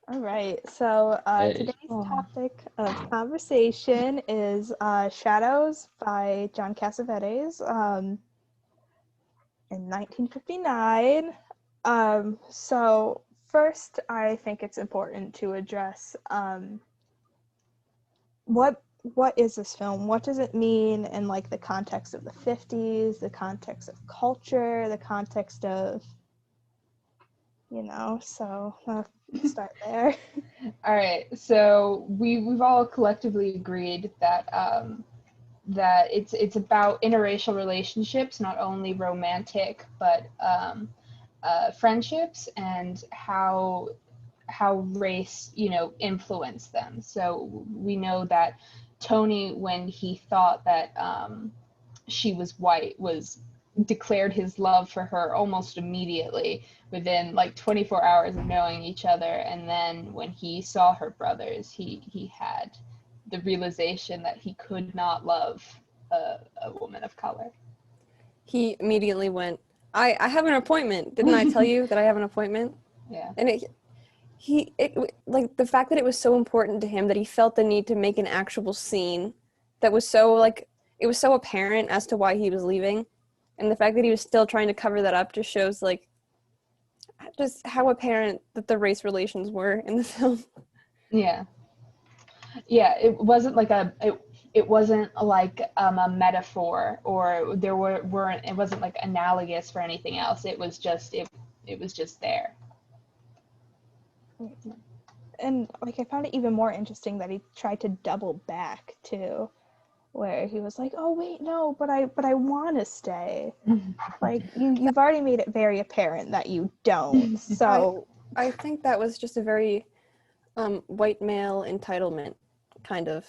All right, so Hey. today's topic of conversation is Shadows by John Cassavetes in 1959. So first, I think it's important to address what is this film? What does it mean in like the context of the 50s, the context of culture, the context of so I'll start there. All right, so we've all collectively agreed that that it's about interracial relationships, not only romantic but friendships, and how race influenced them. So we know that Tony, when he thought that she was white, was declared his love for her almost immediately within like 24 hours of knowing each other. And then when he saw her brothers, he had the realization that he could not love a woman of color. He immediately went, I have an appointment. Didn't I tell you that I have an appointment? Yeah. And like the fact that it was so important to him that he felt the need to make an actual scene that was so like, it was so apparent as to why he was leaving. And the fact that he was still trying to cover that up just shows like just how apparent that the race relations were in the film. Yeah. It wasn't like it wasn't like a metaphor, or there weren't it wasn't like analogous for anything else. It was just it was just there. And like I found it even more interesting that he tried to double back too, where he was like, "Oh wait, no, but I want to stay." Like you've already made it very apparent that you don't. So I think that was just a very white male entitlement kind of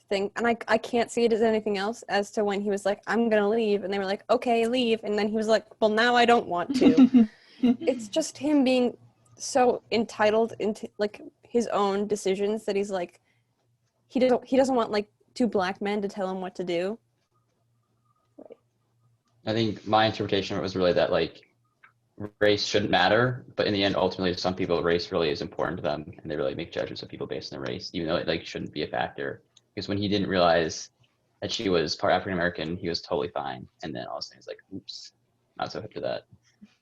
thing, and I can't see it as anything else as to when he was like, "I'm gonna leave," and they were like, "Okay, leave," and then he was like, "Well, now I don't want to." It's just him being so entitled into like his own decisions that he's like, he doesn't want like two black men to tell him what to do. I think my interpretation of it was really that like race shouldn't matter, but in the end, ultimately, to some people, race really is important to them, and they really make judgments of people based on their race, even though it like shouldn't be a factor. Because when he didn't realize that she was part African American, he was totally fine, and then all of a sudden he's like, "Oops, not so hip to that."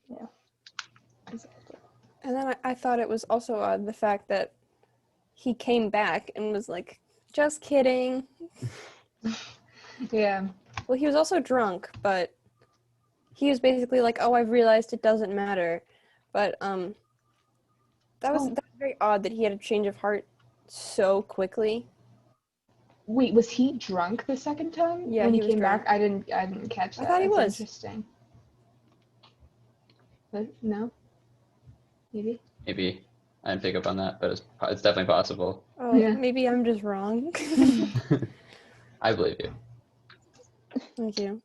yeah, exactly. And then I thought it was also odd the fact that he came back and was like, "Just kidding." Yeah. Well, he was also drunk, but he was basically like, "Oh, I've realized it doesn't matter." But that was very odd that he had a change of heart so quickly. Wait, was he drunk the second time? Yeah, when he he was came drunk. back? I didn't catch that. I thought he That's was. interesting. But no. Maybe. Maybe I didn't pick up on that, but it's definitely possible. Oh, Yeah. maybe I'm just wrong. I believe you. Thank you.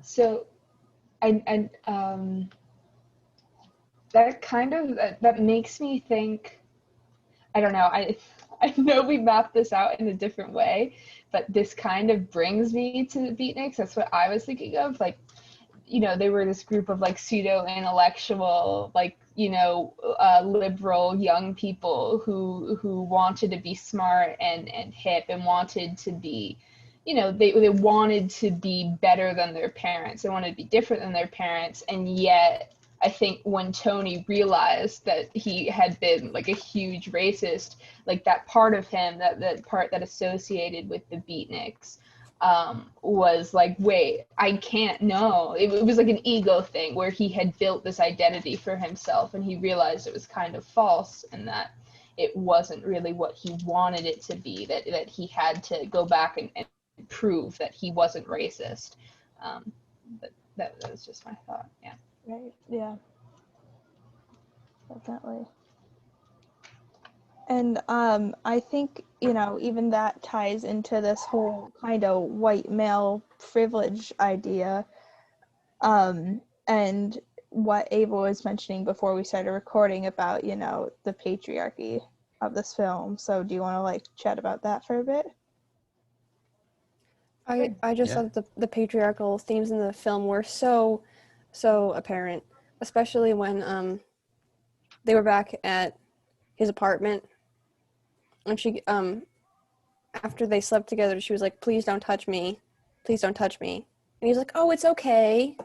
So I that kind of that makes me think, I don't know, I know we mapped this out in a different way, but this kind of brings me to the Beatniks. That's what I was thinking of. Like, they were this group of like pseudo intellectual, like, liberal young people who wanted to be smart and hip, and wanted to be, they wanted to be better than their parents. They wanted to be different than their parents. And yet I think when Tony realized that he had been like a huge racist, like that part of him, that part that associated with the Beatniks, was like, wait, I can't know. It was like an ego thing where he had built this identity for himself, and he realized it was kind of false, and that it wasn't really what he wanted it to be, that he had to go back and prove that he wasn't racist. But that was just my thought. Yeah. Right. Yeah. Definitely. And I think, even that ties into this whole kind of white male privilege idea. And what Ava was mentioning before we started recording about, the patriarchy of this film. So do you want to like chat about that for a bit? I just thought the patriarchal themes in the film were so apparent. especially when they were back at his apartment, and she after they slept together, she was like, please don't touch me, please don't touch me, and he's like, oh, it's okay.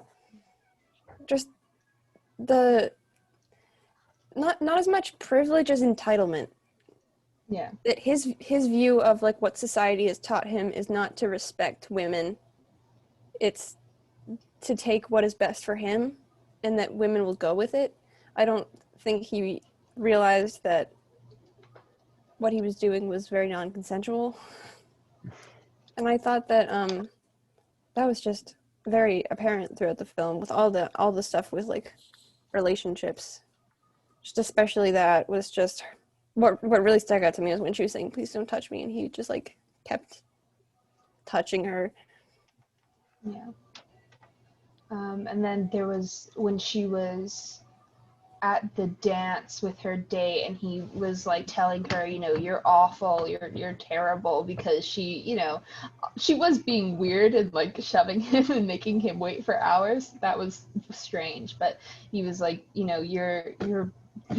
Just the not as much privilege as entitlement. Yeah. That his view of like what society has taught him is not to respect women, it's to take what is best for him, and that women will go with it. I don't think he realized that what he was doing was very non-consensual. And I thought that that was just very apparent throughout the film, with all the stuff with like relationships. Just especially that was just what really stuck out to me was when she was saying, please don't touch me, and he just like kept touching her. Yeah. And then there was when she was at the dance with her date, and he was like telling her, you know, you're awful, you're terrible, because she, you know, she was being weird and like shoving him and making him wait for hours. That was strange, but he was like, you know, you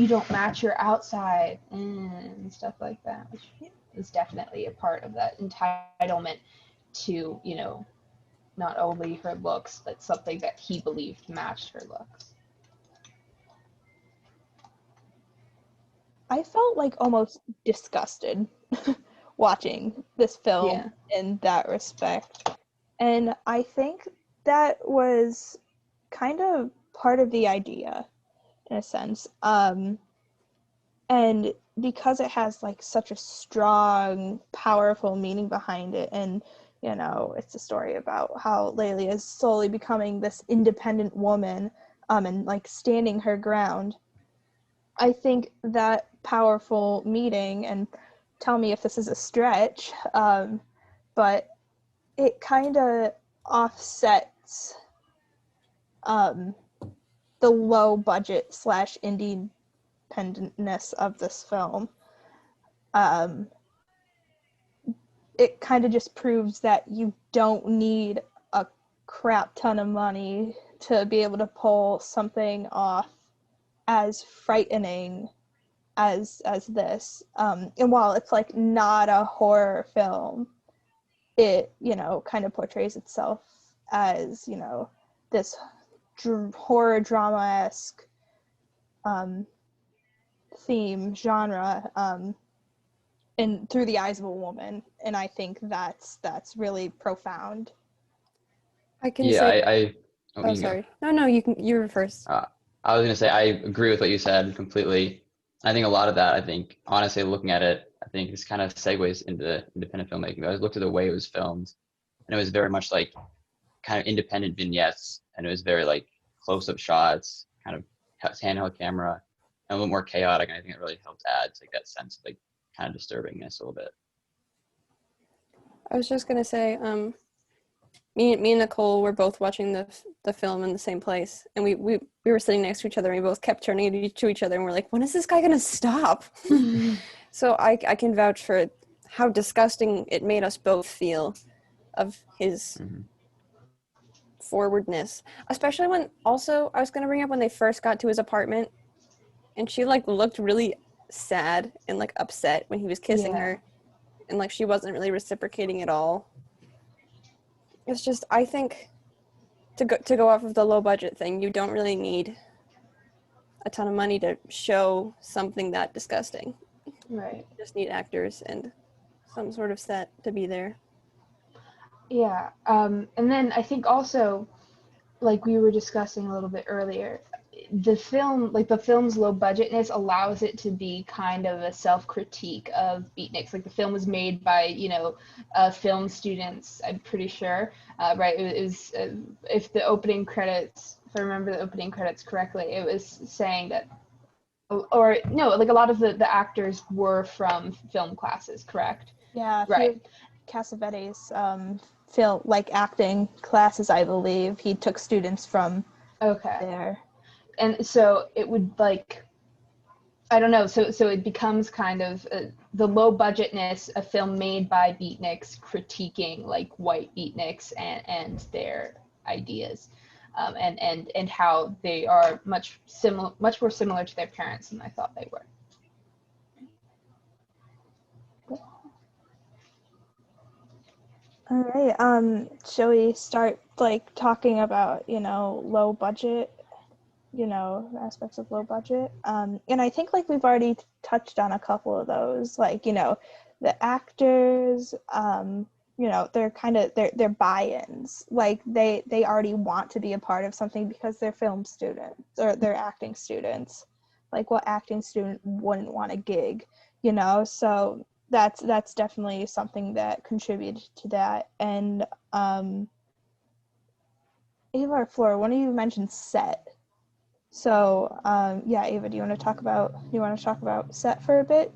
don't match your outside and stuff like that, which is definitely a part of that entitlement to, you know, not only her looks, but something that he believed matched her looks. I felt like almost disgusted watching this film Yeah. in that respect. And I think that was kind of part of the idea, in a sense. And because it has like such a strong, powerful meaning behind it, and you know, it's a story about how Layla is slowly becoming this independent woman, and like standing her ground. I think that powerful meeting, and tell me if this is a stretch, but it kind of offsets the low budget / independentness of this film. It kind of just proves that you don't need a crap ton of money to be able to pull something off as frightening as this. And while it's like not a horror film, it, you know, kind of portrays itself as, you know, this horror drama-esque theme genre, and through the eyes of a woman, and I think that's really profound. I can Yeah, say. Oh, Oh, you can go. sorry. No, you were first. I was gonna say I agree with what you said completely. I think a lot of that, I think, honestly, looking at it, I think this kind of segues into independent filmmaking. I looked at the way it was filmed, and it was very much like kind of independent vignettes, and it was very like close-up shots, kind of handheld camera, and a little more chaotic. And I think it really helped add to like that sense of like kind of disturbingness a little bit. I was just gonna say, me and Nicole were both watching the film in the same place, and we were sitting next to each other, and we both kept turning to each other, and we're like, when is this guy gonna stop? So I can vouch for how disgusting it made us both feel of his forwardness, especially when, also I was gonna bring up when they first got to his apartment, and she like looked really sad and like upset when he was kissing her, and like she wasn't really reciprocating at all. It's just, I think, to go off of the low budget thing, you don't really need a ton of money to show something that disgusting. Right. You just need actors and some sort of set to be there. Yeah. And then I think also, like we were discussing a little bit earlier, the film, like the film's low budgetness allows it to be kind of a self-critique of beatniks. Like the film was made by, you know, film students, I'm pretty sure, right? It was, if the opening credits, if I remember the opening credits correctly, it was saying that, or no, like a lot of the actors were from film classes, correct? Yeah, Right. Cassavetes film, like acting classes, I believe. He took students from there. And so it would like, I don't know, so it becomes kind of the low budgetness, a film made by beatniks critiquing like white beatniks and their ideas. and how they are much more similar to their parents than I thought they were. All right. Shall we start like talking about, low budget, aspects of low budget? And I think like we've already touched on a couple of those, like, the actors, they're kind of they're buy-ins. Like they already want to be a part of something because they're film students or they're acting students. Like what acting student wouldn't want a gig, So that's definitely something that contributed to that. And Ava or Flora, one of you mentioned set. So yeah, Ava, do you want to talk about set for a bit?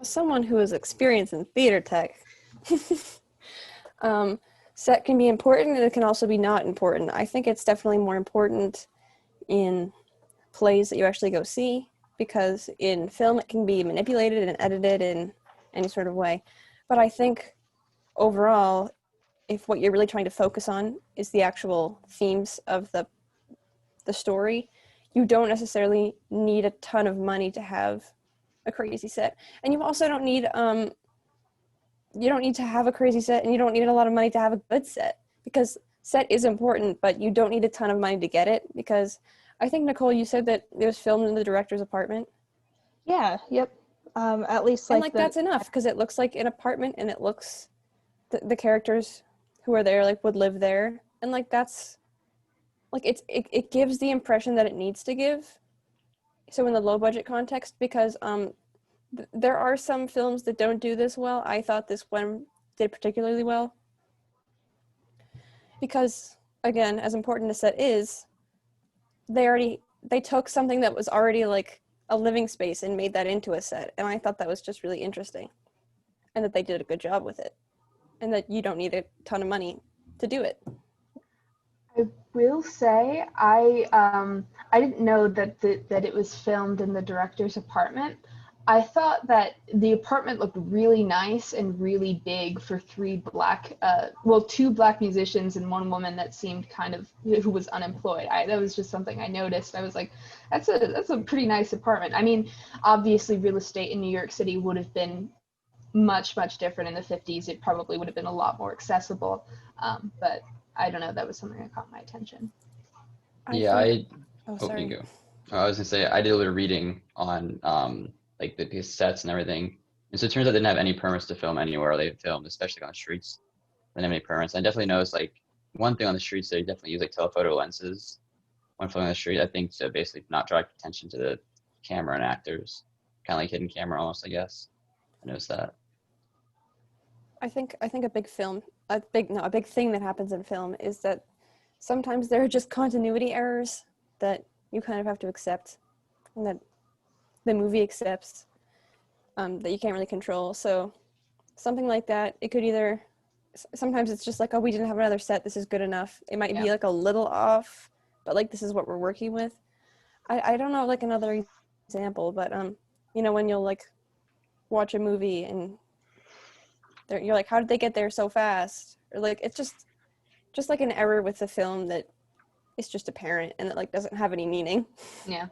Someone who is experienced in theater tech, set can be important and it can also be not important. I think it's definitely more important in plays that you actually go see, because in film it can be manipulated and edited in any sort of way. But I think overall, if what you're really trying to focus on is the actual themes of the story, you don't necessarily need a ton of money to have a crazy set. And you also don't need to have a crazy set, and you don't need a lot of money to have a good set, because set is important, but you don't need a ton of money to get it. Because I think, Nicole, you said that it was filmed in the director's apartment. Yeah, yep. At least and that's enough, because it looks like an apartment, and it looks the characters who are there like would live there, and like that's like it gives the impression that it needs to give. So in the low budget context, because there are some films that don't do this well. I thought this one did particularly well, because again, as important as set is, they took something that was already like a living space and made that into a set, and I thought that was just really interesting, and that they did a good job with it, and that you don't need a ton of money to do it. I will say I didn't know that that it was filmed in the director's apartment. I thought that the apartment looked really nice and really big for two black musicians and one woman that seemed kind of, who was unemployed. That was just something I noticed. I was like, that's a pretty nice apartment. I mean, obviously real estate in New York City would have been much different in the 50s. It probably would have been a lot more accessible. But I don't know, that was something that caught my attention. You Sorry. go. I was gonna say I did a little reading on like the sets and everything, and so it turns out they didn't have any permits to film anywhere they filmed, especially on the streets. They didn't have any permits. I definitely noticed like one thing on the streets, they definitely use like telephoto lenses when filming on the street. I think to basically not draw attention to the camera and actors, kind of like hidden camera almost. I guess I noticed that. I think a big thing that happens in film is that sometimes there are just continuity errors that you kind of have to accept, and that the movie accepts, that you can't really control. So something like that, it could either, sometimes it's just like, oh, we didn't have another set, this is good enough. It might be like a little off, but like this is what we're working with. I don't know like another example, but when you'll like watch a movie and you're like, how did they get there so fast? Or like it's just like an error with the film that is just apparent and that like doesn't have any meaning. Yeah.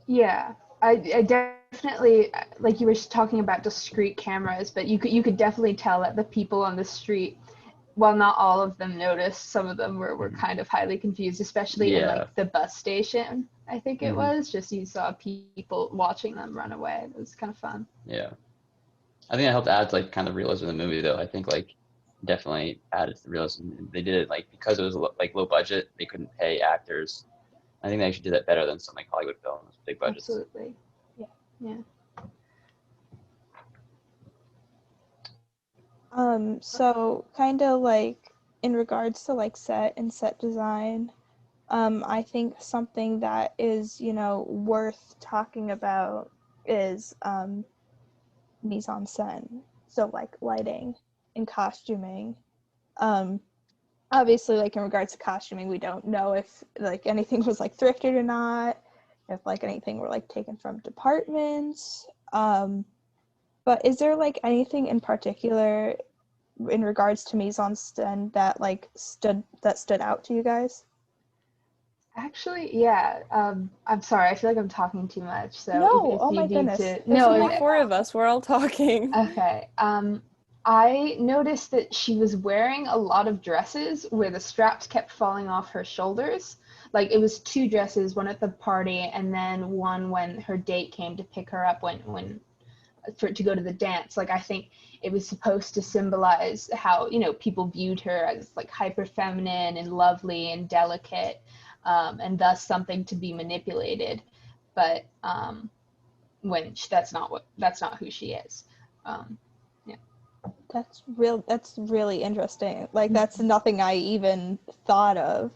Yeah, I definitely, like you were talking about discrete cameras, but you could definitely tell that the people on the street, while not all of them noticed, some of them were kind of highly confused, especially in like the bus station. I think it was just, you saw people watching them run away. It was kind of fun. Yeah, I think it helped add like kind of realism in the movie though. I think like definitely added to the realism. They did it like because it was like low budget, they couldn't pay actors. I think they actually did that better than some like Hollywood films, big budgets. Absolutely. Yeah. So kind of like in regards to like set and set design, I think something that is, worth talking about is mise en scène. So like lighting and costuming. Obviously, like in regards to costuming, we don't know if like anything was like thrifted or not, if like anything were like taken from departments. But is there like anything in particular in regards to mise en scène that like stood out to you guys? Actually, yeah. I'm sorry. I feel like I'm talking too much. So No, if oh you my need goodness. to, There's no. only 4 of us. We're all talking. Okay. I noticed that she was wearing a lot of dresses where the straps kept falling off her shoulders. Like it was 2 dresses, one at the party and then one when her date came to pick her up when to go to the dance. Like I think it was supposed to symbolize how, you know, people viewed her as like hyper feminine and lovely and delicate, and thus something to be manipulated. But that's not who she is. Yeah. That's really interesting. Like that's nothing I even thought of.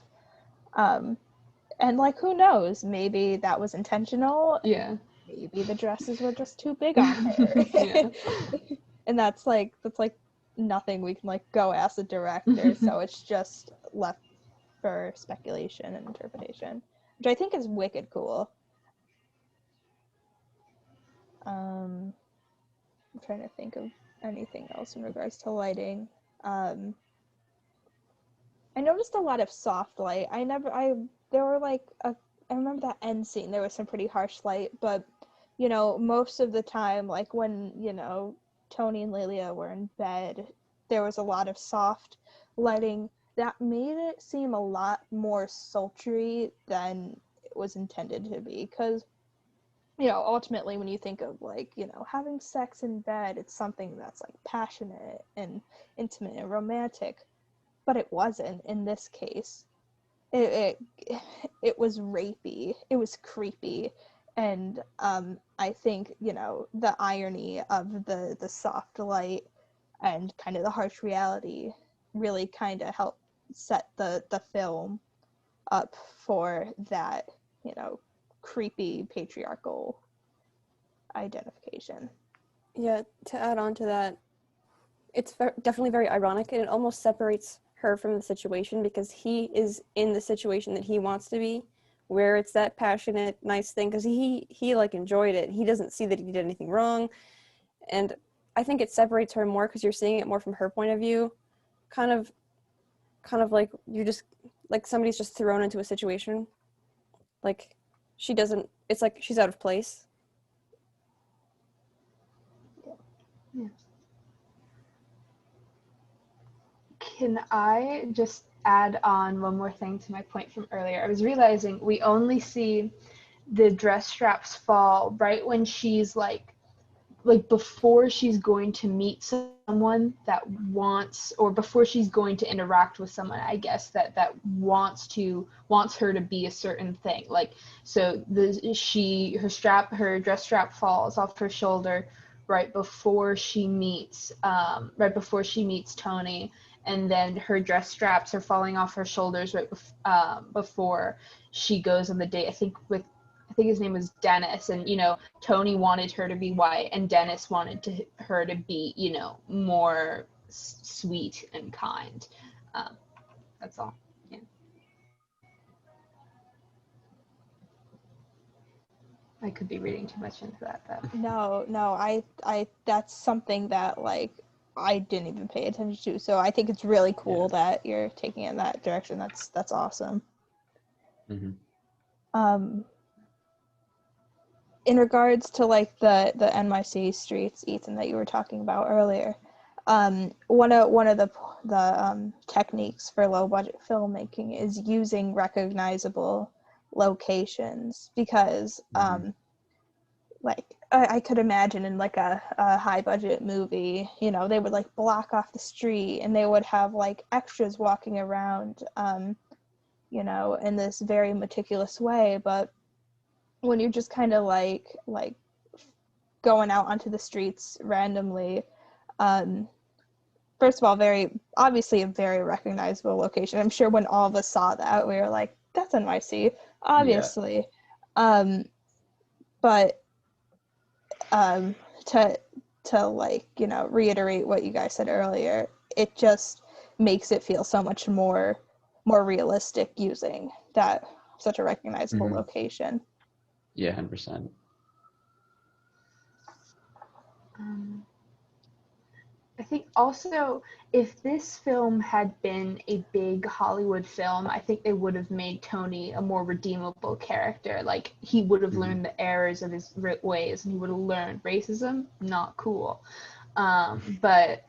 And like who knows, maybe that was intentional. Yeah. Maybe the dresses were just too big on her. Yeah. And that's like nothing we can like go ask the director, so it's just left for speculation and interpretation, which I think is wicked cool. I'm trying to think of anything else in regards to lighting. I noticed a lot of soft light. There were like I remember that end scene, there was some pretty harsh light, but you know, most of the time, like when, you know, Tony and Lilia were in bed, there was a lot of soft lighting that made it seem a lot more sultry than it was intended to be. Because, you know, ultimately when you think of like, you know, having sex in bed, it's something that's like passionate and intimate and romantic, but it wasn't in this case. It was rapey, it was creepy, and I think, you know, the irony of the soft light and kind of the harsh reality really kind of helped set the film up for that, you know, creepy patriarchal identification. Yeah, to add on to that, it's definitely very ironic, and it almost separates her from the situation because he is in the situation that he wants to be, where it's that passionate, nice thing, because he like enjoyed it. He doesn't see that he did anything wrong, and I think it separates her more because you're seeing it more from her point of view, kind of like you're just like somebody's just thrown into a situation, like she doesn't. It's like she's out of place. Yeah. Can I just add on one more thing to my point from earlier? I was realizing we only see the dress straps fall right when she's like before she's going to meet someone that wants, or before she's going to interact with someone, I guess, that wants her to be a certain thing. Like, so her dress strap falls off her shoulder right before she meets Tony, and then her dress straps are falling off her shoulders right before she goes on the date, I think his name was Dennis, and, you know, Tony wanted her to be white and Dennis wanted her to be, you know, more sweet and kind. That's all. Yeah. I could be reading too much into that, but No, I that's something that like I didn't even pay attention to. So I think it's really cool that you're taking it in that direction. That's awesome. Mm-hmm. In regards to like the NYC streets, Ethan, that you were talking about earlier, one of the techniques for low budget filmmaking is using recognizable locations, because like I could imagine in like a high budget movie, you know, they would like block off the street and they would have like extras walking around, you know, in this very meticulous way. But when you're just kind of like going out onto the streets randomly, first of all, very obviously a very recognizable location. I'm sure when all of us saw that, we were like, that's NYC, obviously. Yeah. But to like, you know, reiterate what you guys said earlier, it just makes it feel so much more realistic using that such a recognizable location. Yeah, 100%. I think also if this film had been a big Hollywood film, I think they would have made Tony a more redeemable character. Like he would have learned the errors of his ways, and he would have learned racism, not cool. But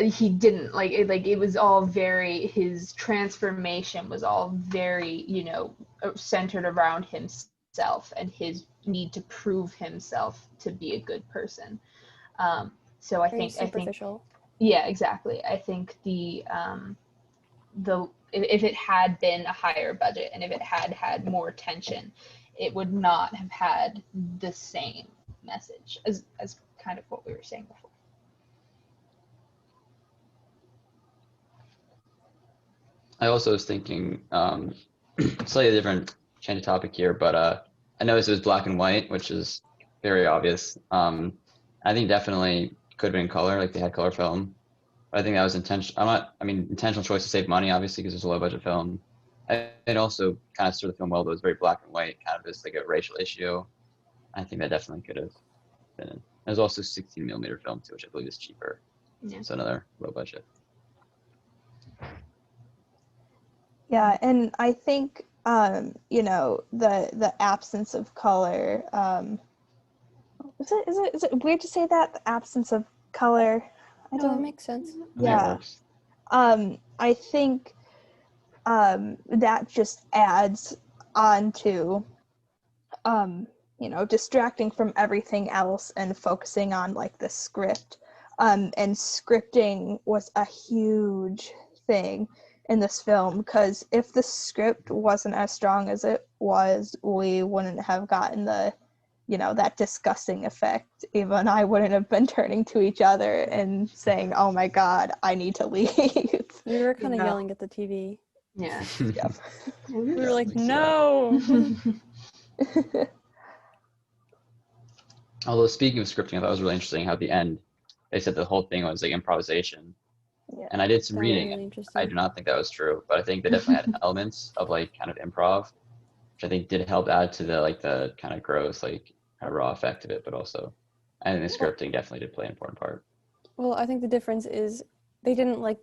he didn't. Like it was all very, his transformation was all very, centered around himself and his need to prove himself to be a good person. So I Very think superficial. yeah, exactly. I think if it had been a higher budget and if it had more tension, it would not have had the same message as kind of what we were saying before. I also was thinking, slightly different change of topic here, but I noticed it was black and white, which is very obvious. I think definitely could have been color, like they had color film. But I think that was intentional choice to save money, obviously, because it's a low budget film. It also kind of served the film well, but it was very black and white, kind of just like a racial issue. I think that definitely could have been in. There's also 16mm film too, which I believe is cheaper. Yeah. So another low budget. Yeah, and I think the absence of color. Is it weird to say that, the absence of color? No, it makes sense. I think Yeah. it works. I think that just adds on to distracting from everything else and focusing on like the script. And scripting was a huge thing in this film, because if the script wasn't as strong as it was, we wouldn't have gotten the that disgusting effect. Ava and I wouldn't have been turning to each other and saying, oh my god, I need to leave. We were kind of yelling at the TV. Yeah. Yep. We were like, Makes no. Although speaking of scripting, I thought it was really interesting how at the end they said the whole thing was like improvisation. Yeah. And I did some That was reading, really and interesting. I do not think that was true, but I think they definitely had elements of like kind of improv, which I think did help add to the kind of gross, like kind of raw effect of it. But also, I think the scripting definitely did play an important part. Well, I think the difference is they didn't like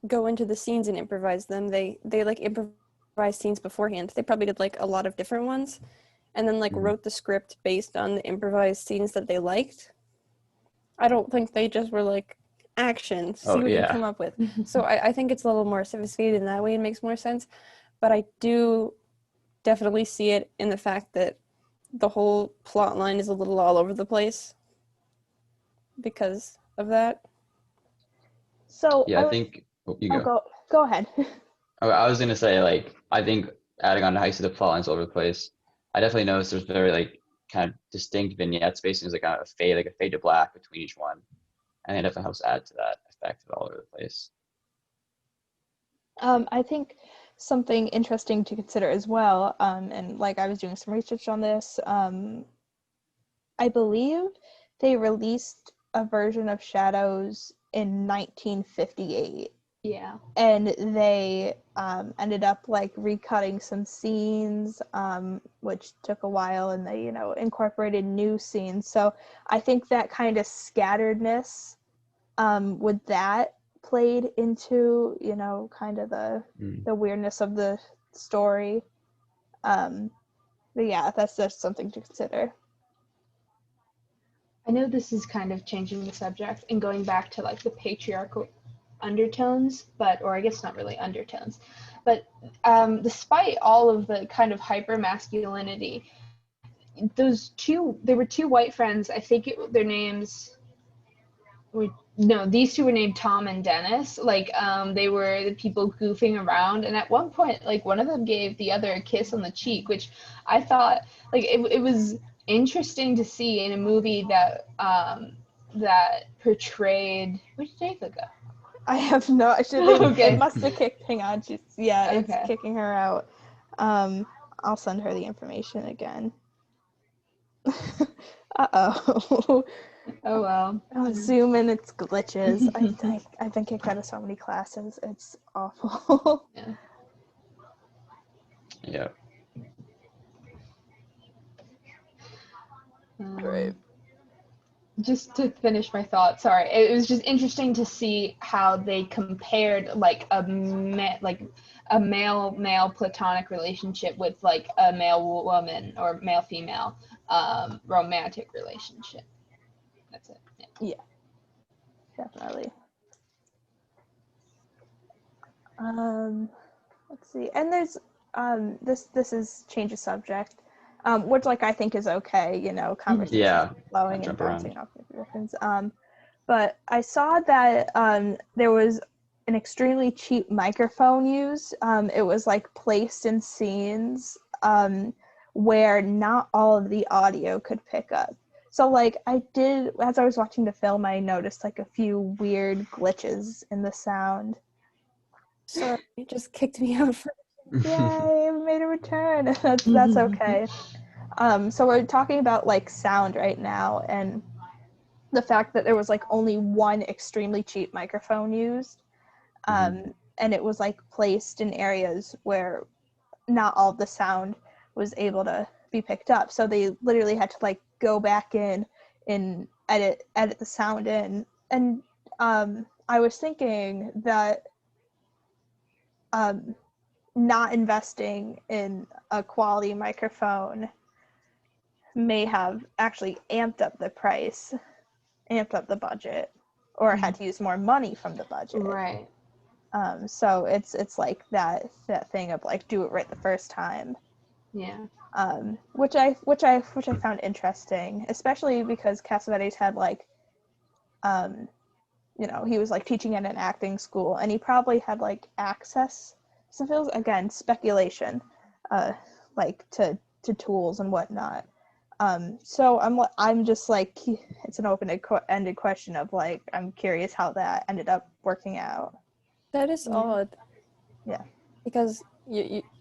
go into the scenes and improvise them. They like improvised scenes beforehand. They probably did like a lot of different ones, and then like wrote the script based on the improvised scenes that they liked. I don't think they just were like, action, see what you come up with. So I think it's a little more sophisticated in that way. It makes more sense. But I do definitely see it in the fact that the whole plot line is a little all over the place because of that. So Yeah, I think you go. Go ahead. I was gonna say, like, I think adding on to how you see the plot lines all over the place, I definitely noticed there's very like kind of distinct vignettes. Basically, there's like a fade to black between each one, and it definitely helps add to that effect of all over the place. I think something interesting to consider as well, and like I was doing some research on this, I believe they released a version of Shadows in 1958. Yeah. And they ended up like recutting some scenes, which took a while, and they incorporated new scenes. So I think that kind of scatteredness with that played into kind of the weirdness of the story. But yeah, that's just something to consider. I know this is kind of changing the subject and going back to like the patriarchal undertones, or I guess not really undertones, but despite all of the kind of hyper masculinity, there were two white friends. I think their names were, no, these two were named Tom and Dennis. Like they were the people goofing around, and at one point, like one of them gave the other a kiss on the cheek, which I thought like it was interesting to see in a movie that that portrayed. Where did Ava go? I have no. Okay. It must have kicked. Hang on, it's Okay. kicking her out. I'll send her the information again. Uh-oh. Oh well. Zoom and its glitches. I've been kicked out of so many classes. It's awful. Yeah. Yeah. Right. just to finish my thought, sorry, it was just interesting to see how they compared like a male platonic relationship with like a male woman or male female romantic relationship. That's it. Yeah, definitely. Let's see, and there's this is change of subject, which like I think is okay, you know, conversation Yeah, flowing and jump bouncing around. off of different. But I saw that there was an extremely cheap microphone used. It was like placed in scenes where not all of the audio could pick up. So like as I was watching the film, I noticed like a few weird glitches in the sound. Sorry, it just kicked me out for Yay, we made a return. That's okay. So we're talking about like sound right now, and the fact that there was like only one extremely cheap microphone used, and it was like placed in areas where not all of the sound was able to be picked up. So they literally had to like go back in and edit the sound in. And I was thinking that not investing in a quality microphone may have actually amped up the price, amped up the budget, or had to use more money from the budget. Right. So it's like that thing of like do it right the first time. Yeah. Which I found interesting, especially because Cassavetes had like, you know, he was like teaching at an acting school, and he probably had like access to fields, again, speculation, like to tools and whatnot. So I'm just like, it's an open-ended question of like, I'm curious how that ended up working out. That is odd. Yeah. Because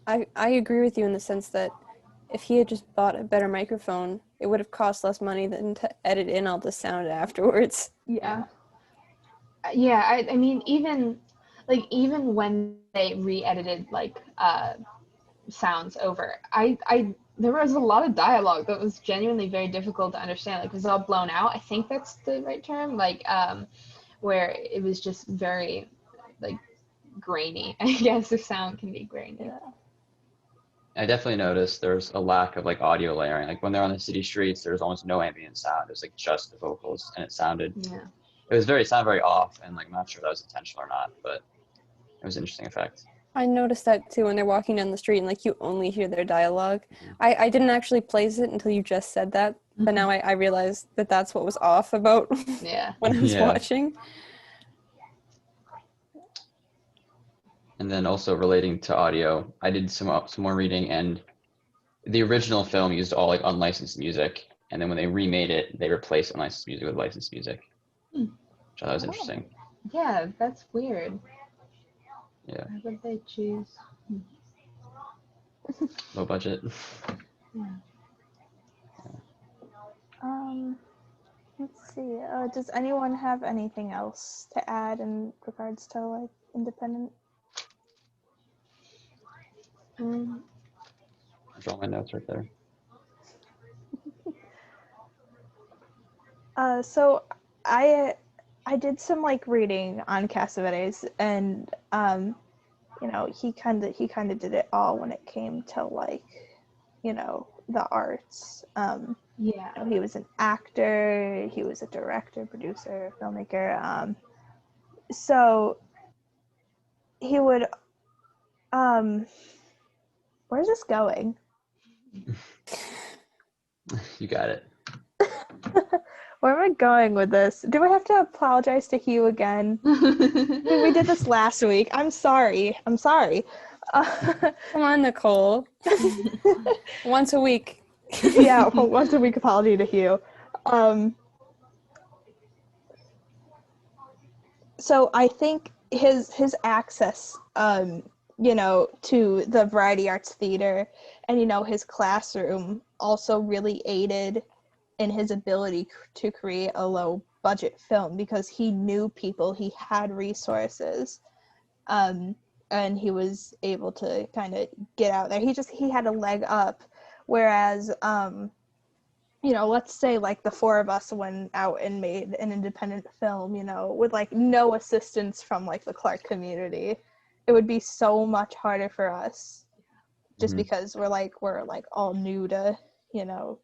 I agree with you in the sense that if he had just bought a better microphone, it would have cost less money than to edit in all the sound afterwards. Yeah. Yeah, I mean, even when they re-edited like sounds over, I there was a lot of dialogue that was genuinely very difficult to understand. Like, it was all blown out. I think that's the right term. Like, where it was just very like grainy. I guess the sound can be grainy. Yeah. I definitely noticed there's a lack of like audio layering. Like when they're on the city streets, there's almost no ambient sound. It was like just the vocals, and it sounded very off, and like I'm not sure if that was intentional or not, but it was an interesting effect. I noticed that too when they're walking down the street and like you only hear their dialogue. I didn't actually place it until you just said that, but now I realized that that's what was off about when I was watching. And then also relating to audio, I did some more reading, and the original film used all like unlicensed music, and then when they remade it, they replaced unlicensed music with licensed music, which I thought was interesting. Yeah, that's weird. Yeah. Why would they choose? Low budget. Let's see. Does anyone have anything else to add in regards to like independent? There's all my notes right there. So I did some like reading on Cassavetes, and you know, he kind of did it all when it came to like, you know, the arts. You know, he was an actor, he was a director, producer, filmmaker. So he would where's this going? You got it. Where am I going with this? Do I have to apologize to Hugh again? We did this last week. I'm sorry. Come on, Nicole. Once a week. Yeah, once a week apology to Hugh. So I think his access, you know, to the variety arts theater and, you know, his classroom also really aided in his ability to create a low budget film, because he knew people, he had resources, and he was able to kind of get out there. He had a leg up, whereas you know, let's say like the four of us went out and made an independent film, you know, with like no assistance from like the Clark community, it would be so much harder for us just Mhm. because we're like all new to, you know,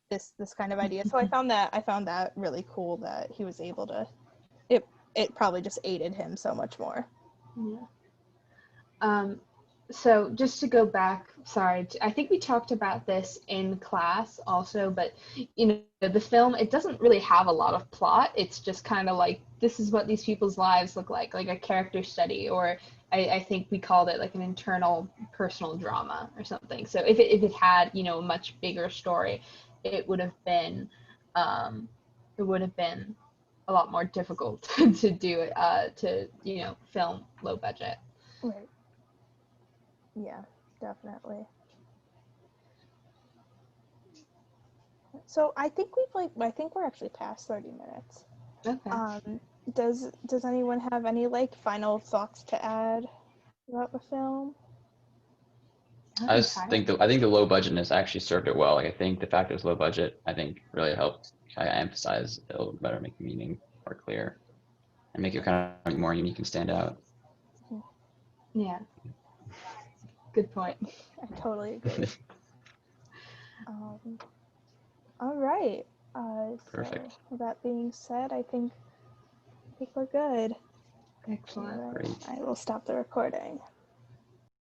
this kind of idea. So I found that really cool that he was able to, it probably just aided him so much more. Yeah. So just to go back, sorry, I think we talked about this in class also, but you know, the film, it doesn't really have a lot of plot. It's just kind of like, this is what these people's lives look like a character study, or I think we called it like an internal personal drama or something. So if it had, you know, a much bigger story, it would have been a lot more difficult to do it, to, you know, film low budget. Right. Yeah, definitely. So I think we're actually past 30 minutes. Okay. Does anyone have any like final thoughts to add about the film? I think the low budgetness actually served it well. Like I think the fact it was low budget, I think really helped kind of emphasize it a little better, make the meaning more clear, and make it kind of more unique and stand out. Yeah. Good point. I totally agree. All right. Perfect. So with that being said, I think we're good. Excellent. All right. Great. I will stop the recording.